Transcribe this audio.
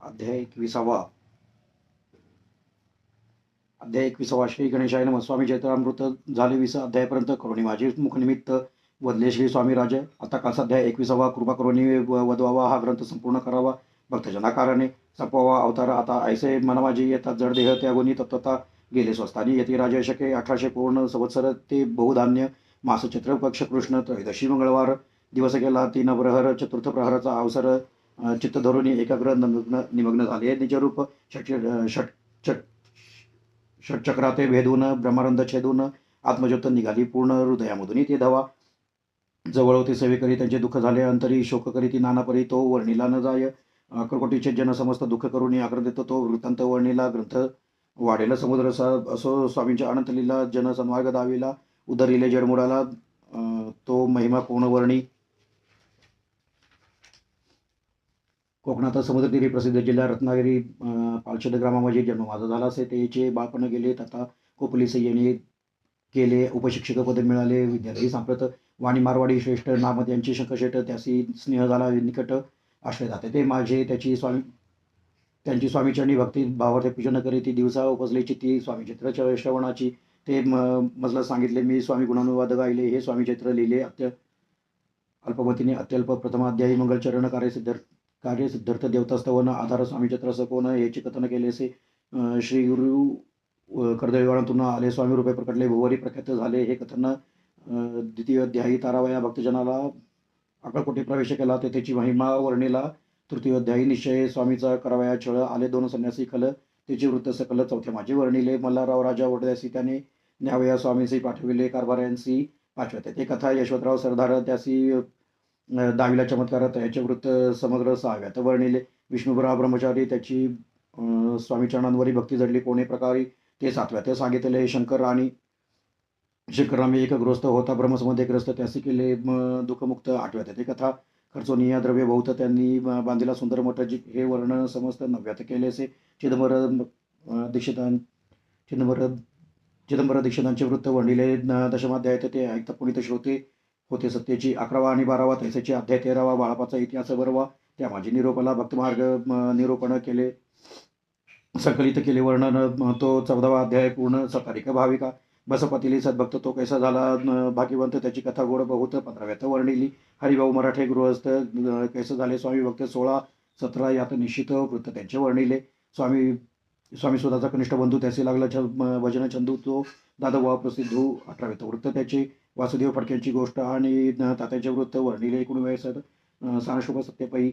अध्याय 21वा श्री गणेशाय नमः. स्वामी चैत्रामृत झाले 20 अध्यायापर्यंत करुणी माझे मुखनिमित्त वदले श्री स्वामी राजे. आता कालचा अध्याय 21वा कृपा करुणी वदवावा हा ग्रंथ संपूर्ण करावा भक्तजनाकारणे संपवावा अवतार. आता ऐसे मन माझे येतात जड देह त्यागुनी तत्वता गेले स्वस्तानी येते राजे शके 1800 पूर्ण संवत्सर ते बहुधान्य मास चैत्र पक्ष कृष्ण त्रयोदशी मंगळवार दिवस गेला 3 प्रहर चतुर्थ प्रहराचा अवसर चित्त धरून एकाग्र निमग्न झाले निजरूप षटचक्राते भेदून ब्रह्मानंद छेदून आत्मज्योत निघाली पूर्ण हृदयामधून ते धवा जवळ होते सेवे करी त्यांचे दुःख झाले अंतरी शोक करी ती नानापरी तो वर्णिला न जाय अक्कलकोटीचे जन समस्त दुःख करून आग्रह देतो तो वृत्तांत वर्णिला ग्रंथ वाढेल समुद्र असो स्वामींच्या अनंत लीला जन सन्मार्ग दाविला उदरिले जडमुडाला तो महिमा कोण वर्णी. कोकणात समुद्रतीरी प्रसिद्ध जिल्हा रत्नागिरी पालशेद ग्रामामध्ये जन्म माझा झाला असे त्याचे बाळपण गेले तथा कोपली सय्यने केले उपशिक्षक पद मिळाले विद्यालयी सांप्रत वाणी मारवाडी श्रेष्ठ नाम त्यांची शंखशेठ त्यासी स्नेह झाला निकट आश्रय जाते ते माझे त्यांची स्वामीचरणी भक्ती भावार्थे पूजन करी ती दिवसा उपजली चित्ती स्वामी चैत्र श्रवणाची ते मजला सांगितले मी स्वामी गुणानुवाद गायले हे स्वामी चैत्र लिहिले अल्पमतीने अत्यल्प प्रथमाध्यायी मंगलचरण कार्य सिद्धार्थ देवतास्तवन आधार स्वामी चैत्र सकोन याचे कथन केले असे श्री गुरु कर्दळीवाळातून आले स्वामी रूपे प्रकटले भुवरी प्रख्यात झाले हे कथन द्वितीय अध्यायी तारावया भक्तजनाला अक्कलकोटी प्रवेश केला ते त्याची महिमा वर्णिला. तृतीय अध्यायी निश्चय स्वामीचा करावया छळ आले 2 संन्यासी खल त्याचे वृत्त सकल. चौथे माझे वर्णिले मल्हारराव राजा वडद्यासी त्याने न्यावया स्वामींशी पाठविले कारभाऱ्यांशी पाचव्या ते कथा यशवंतराव सरदार त्यासी दाविला चमत्कार त्याचे वृत्त समग्र 6व्यात वर्णिले. विष्णुबरा ब्रह्मचारी त्याची स्वामीचरणांवरी भक्ती जडली कोणे प्रकारे ते 7व्यात सांगितले. शंकररामे एक गृहस्थ होता ब्रह्मसमध्ये ग्रस्त त्यासी केले दुःखमुक्त 8व्यात ते कथा खर्चोनिया द्रव्य बहुत त्यांनी बांधिला सुंदर मठ हे वर्णन समस्त 9व्यात केले असे. चिदंबर दीक्षितांचे वृत्त वर्णिले. दशमाध्यायात ते ऐकता पुनित श्रोते होते सत्तेची 11वा आणि 12वा तैसेचे अध्याय 13वा बाळापाचा इतिहास बरवा त्या माझी निरोपाला भक्तमार्ग निरूपण केले संकलित केले वर्णन तो 14वा अध्याय पूर्ण सतारिक भाविका बसपतीली सद्भक्त तो कैसा झाला भाग्यवंत त्याची कथा गोड बहुत 15व्यात वर्णिली. हरिभाऊ मराठे गृहस्थ कैसा झाले स्वामी भक्त 16-17 यात निश्चित वृत्त त्यांचे वर्णिले. स्वामी सुधाचा कनिष्ठ बंधू त्याचे लागला भजन चंदू तो दादवा प्रसिद्धू 18व्यात वृत्त त्याचे वासुदेव फडक्यांची गोष्ट आणि तात्यांचे वृत्त वर्णिले. 19 सानशोभा सत्यपई